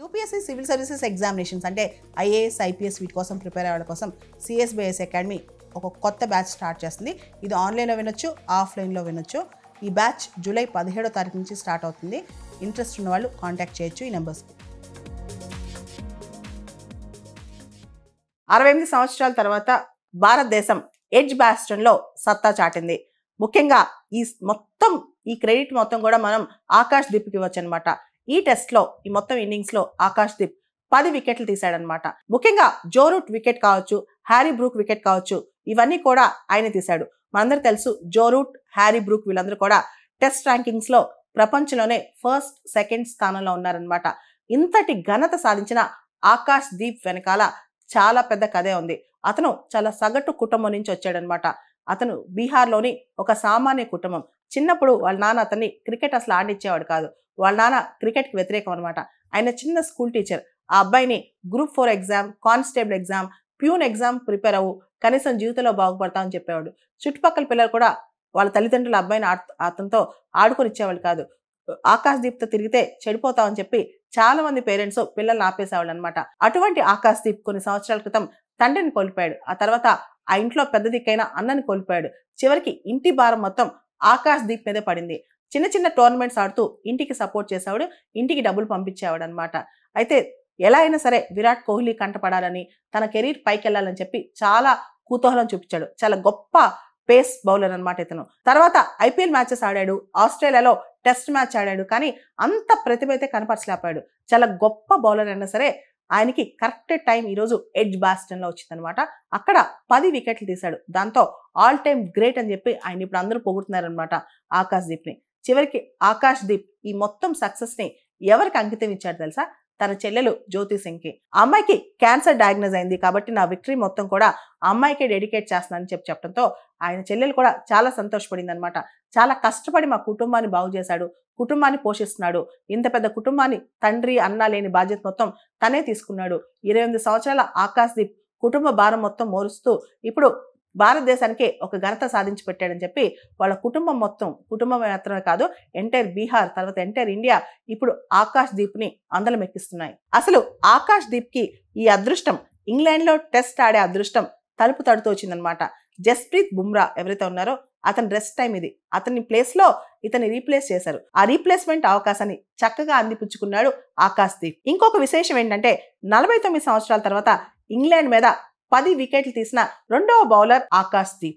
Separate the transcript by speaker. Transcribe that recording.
Speaker 1: UPSC civil services examinations అంటే IAS IPS వీటి కోసం ప్రిపేర్ అయ్యే వాళ్ళ కోసం సిఎస్బిఎస్ అకాడమీ ఒక కొత్త బ్యాచ్ స్టార్ట్ చేస్తుంది. ఇది ఆన్లైన్లో వినొచ్చు, ఆఫ్లైన్లో వినొచ్చు. ఈ బ్యాచ్ జూలై 17వ తారీఖు నుంచి స్టార్ట్ అవుతుంది. ఇంట్రెస్ట్ ఉన్న వాళ్ళు కాంటాక్ట్ చేయొచ్చు ఈ నెంబర్స్కి. 68 సంవత్సరాల తర్వాత భారతదేశం ఎడ్జ్ బ్యాస్టన్లో సత్తా చాటింది. ముఖ్యంగా ఈ క్రెడిట్ మొత్తం కూడా మనం ఆకాష్ దీప్కి ఇవ్వచ్చు అనమాట. ఈ టెస్ట్లో ఈ మొత్తం ఇన్నింగ్స్లో ఆకాష్ దీప్ 10 వికెట్లు తీశాడనమాట. ముఖ్యంగా జో రూట్ వికెట్ కావచ్చు, హ్యారీ బ్రూక్ వికెట్ కావచ్చు, ఇవన్నీ కూడా ఆయన తీశాడు. మనందరూ తెలుసు జో రూట్, హ్యారీ బ్రూక్ వీళ్ళందరూ కూడా టెస్ట్ ర్యాంకింగ్స్లో ప్రపంచంలోనే ఫస్ట్, సెకండ్ స్థానంలో ఉన్నారనమాట. ఇంతటి ఘనత సాధించిన ఆకాష్ దీప్ వెనకాల చాలా పెద్ద కథే ఉంది. అతను చాలా సగటు కుటుంబం నుంచి వచ్చాడనమాట. అతను బీహార్లోని ఒక సామాన్య కుటుంబం. చిన్నప్పుడు వాళ్ళ నాన్న అతన్ని క్రికెట్ అసలు ఆడిచ్చేవాడు కాదు. వాళ్ళ నాన్న క్రికెట్కి వ్యతిరేకం అనమాట. ఆయన చిన్న స్కూల్ టీచర్. ఆ అబ్బాయిని group 4 exam, constable exam, peon exam prepare అవ్వు, కనీసం జీవితంలో బాగుపడతామని చెప్పేవాడు. చుట్టుపక్కల పిల్లలు కూడా వాళ్ళ తల్లిదండ్రుల అబ్బాయిని అతనితో ఆడుకొని ఇచ్చేవాళ్ళు కాదు. ఆకాష్ దీప్తో తిరిగితే చెడిపోతామని చెప్పి చాలా మంది పేరెంట్స్ పిల్లల్ని ఆపేసేవాళ్ళు అనమాట. అటువంటి ఆకాష్ దీప్ కొన్ని సంవత్సరాల క్రితం తండ్రిని కోల్పోయాడు. ఆ తర్వాత ఆ ఇంట్లో పెద్ద దిక్కైన అన్నని కోల్పోయాడు. చివరికి ఇంటి భారం మొత్తం ఆకాష్ దీప్ మీదే పడింది. చిన్న చిన్న టోర్నమెంట్స్ ఆడుతూ ఇంటికి సపోర్ట్ చేసేవాడు, ఇంటికి డబ్బులు పంపించేవాడు అనమాట. అయితే ఎలా అయినా సరే విరాట్ కోహ్లీ కంటపడాలని, తన కెరీర్ పైకి వెళ్ళాలని చెప్పి చాలా కుతూహలం చూపించాడు. చాలా గొప్ప పేస్ బౌలర్ అనమాట ఇతను. తర్వాత ఐపీఎల్ మ్యాచెస్ ఆడాడు, ఆస్ట్రేలియాలో టెస్ట్ మ్యాచ్ ఆడాడు. కానీ అంత ప్రతిభ అయితే కనపరచలేకపోయాడు. చాలా గొప్ప బౌలర్ అయినా సరే ఆయనకి కరెక్ట్ టైం ఈరోజు ఎడ్జ్ బాస్టన్లో వచ్చిందనమాట. అక్కడ 10 వికెట్లు తీశాడు. దాంతో ఆల్ టైమ్ గ్రేట్ అని చెప్పి ఆయన ఇప్పుడు అందరూ పొగుడుతున్నారనమాట ఆకాష్ దీప్ని. చివరికి ఆకాష్ దీప్ ఈ మొత్తం సక్సెస్ని ఎవరికి అంకితం ఇచ్చాడు తెలుసా? తన చెల్లెలు జ్యోతి సింగ్కి. ఆ అమ్మాయికి క్యాన్సర్ డయాగ్నోజ్ అయింది కాబట్టి నా విక్టరీ మొత్తం కూడా ఆ అమ్మాయికే డెడికేట్ చేస్తున్నానని చెప్పడంతో ఆయన చెల్లెలు కూడా చాలా సంతోషపడింది అనమాట. చాలా కష్టపడి మా కుటుంబాన్ని బాగు చేశాడు, కుటుంబాన్ని పోషిస్తున్నాడు, ఇంత పెద్ద కుటుంబాన్ని తండ్రి అన్న లేని బాధ్యత మొత్తం తనే తీసుకున్నాడు. 28 సంవత్సరాల ఆకాష్ దీప్ కుటుంబ భారం మొత్తం మోరుస్తూ ఇప్పుడు భారతదేశానికే ఒక ఘనత సాధించి పెట్టాడని చెప్పి వాళ్ళ కుటుంబం మాత్రమే కాదు, ఎంటైర్ బీహార్, తర్వాత ఎంటైర్ ఇండియా ఇప్పుడు ఆకాష్ దీప్ని అందలం ఎక్కిస్తున్నాయి. అసలు ఆకాష్ దీప్కి ఈ అదృష్టం, ఇంగ్లాండ్లో టెస్ట్ ఆడే అదృష్టం తలుపు తడుతూ వచ్చిందనమాట. జస్ప్రీత్ బుమ్రా ఎవరైతే ఉన్నారో అతని రెస్ట్ టైం ఇది. అతని ప్లేస్లో ఇతన్ని రీప్లేస్ చేశారు. ఆ రీప్లేస్మెంట్ అవకాశాన్ని చక్కగా అందిపుచ్చుకున్నాడు ఆకాష్ దీప్. ఇంకొక విశేషం ఏంటంటే 49 సంవత్సరాల తర్వాత ఇంగ్లాండ్ మీద 10 వికెట్లు తీసిన రెండవ బౌలర్ ఆకాష్ దీప్.